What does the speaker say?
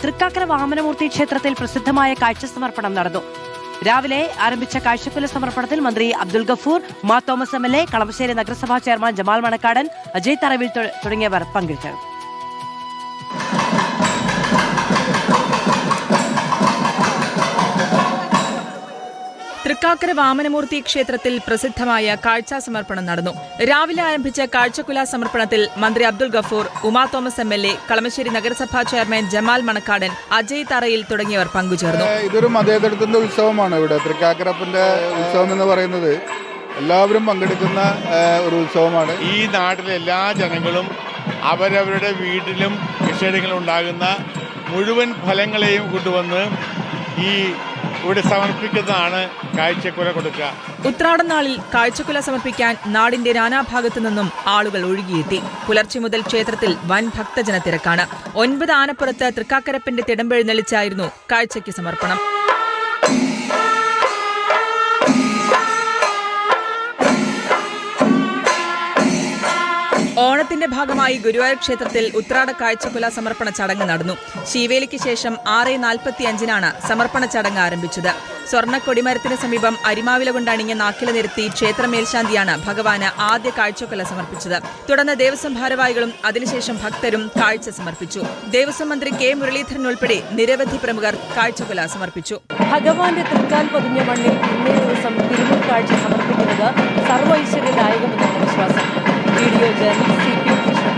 തൃക്കാക്കര വാമനമൂർത്തി ക്ഷേത്രത്തിൽ പ്രസിദ്ധമായ കാഴ്ച സമർപ്പണം നടന്നു. രാവിലെ ആരംഭിച്ച കാഴ്ചക്കുല സമർപ്പണത്തിൽ മന്ത്രി അബ്ദുൽ ഗഫൂർ, മാ തോമസ് MLA, കളമശ്ശേരി നഗരസഭാ ചെയർമാൻ ജമാൽ മണക്കാടൻ, അജയ് തറവിൽ തുടങ്ങിയവർ പങ്കെടുത്തു. തൃക്കാക്കര വാമനമൂർത്തി ക്ഷേത്രത്തിൽ പ്രസിദ്ധമായ കാഴ്ചാ സമർപ്പണം നടന്നു. രാവിലെ ആരംഭിച്ച കാഴ്ചക്കുല സമർപ്പണത്തിൽ മന്ത്രി അബ്ദുൽ ഗഫൂർ, ഉമാ തോമസ് MLA, കളമശ്ശേരി നഗരസഭാ ചെയർമാൻ ജമാൽ മണക്കാടൻ, അജയ് തറയിൽ തുടങ്ങിയവർ പങ്കുചേർന്നു. ഇതൊരു മതേതരത്തിന്റെ ഉത്സവമാണ്. ഇവിടെ തൃക്കാക്കരപ്പന്റെ ഉത്സവം എന്ന് പറയുന്നത് എല്ലാവരും പങ്കെടുക്കുന്ന ഒരു ഉത്സവമാണ്. ഈ നാട്ടിലെ എല്ലാ ജനങ്ങളും അവരവരുടെ വീട്ടിലും കൃഷിയിടങ്ങളിലും ഉണ്ടാകുന്ന മുഴുവൻ ഫലങ്ങളെയും കൊണ്ടുവന്ന് ഈ ഇവിടെ സമർപ്പിക്കുന്നതാണ് കാഴ്ചക്കുല കൊടുക്കുക. ഉത്രാടം നാളിൽ കാഴ്ചക്കുല സമർപ്പിക്കാൻ നാടിന്റെ നാനാഭാഗത്തു നിന്നും ആളുകൾ ഒഴുകിയെത്തി. പുലർച്ചെ മുതൽ ക്ഷേത്രത്തിൽ വൻ ഭക്തജന തിരക്കാണ്. 9 ആനപ്പുറത്ത് തൃക്കാക്കരപ്പന്റെ തിടമ്പെഴുന്നള്ളിച്ചായിരുന്നു കാഴ്ചയ്ക്ക് സമർപ്പണം. ഓണത്തിന്റെ ഭാഗമായി ഗുരുവായൂർ ക്ഷേത്രത്തിൽ ഉത്രാട കാഴ്ചക്കുല സമർപ്പണ ചടങ്ങ് നടന്നു. ശീവേലിക്ക് ശേഷം 6:45 സമർപ്പണ ചടങ്ങ് ആരംഭിച്ചത്. സ്വർണ്ണ കൊടിമരത്തിന് സമീപം അരിമാവില കൊണ്ട് അണിഞ്ഞ നാക്കില നിരത്തി ക്ഷേത്ര മേൽശാന്തിയാണ് ഭഗവാന് ആദ്യ കാഴ്ചക്കുല സമർപ്പിച്ചത്. തുടർന്ന് ദേവസ്വം ഭാരവാഹികളും അതിനുശേഷം ഭക്തരും കാഴ്ച സമർപ്പിച്ചു. ദേവസ്വം മന്ത്രി കെ മുരളീധരൻ ഉൾപ്പെടെ നിരവധി പ്രമുഖർ കാഴ്ചക്കുല സമർപ്പിച്ചു. ഭഗവാന്റെ തൃക്കാൽ പൊതിഞ്ഞ മണ്ണിൽ ഇന്നേ ദിവസം തിരുമുൽ കാഴ്ച സമർപ്പിക്കുന്നത് സർവൈശ്വര്യദായകമെന്നാണ് വിശ്വാസം. Video journalist CP Krishnan,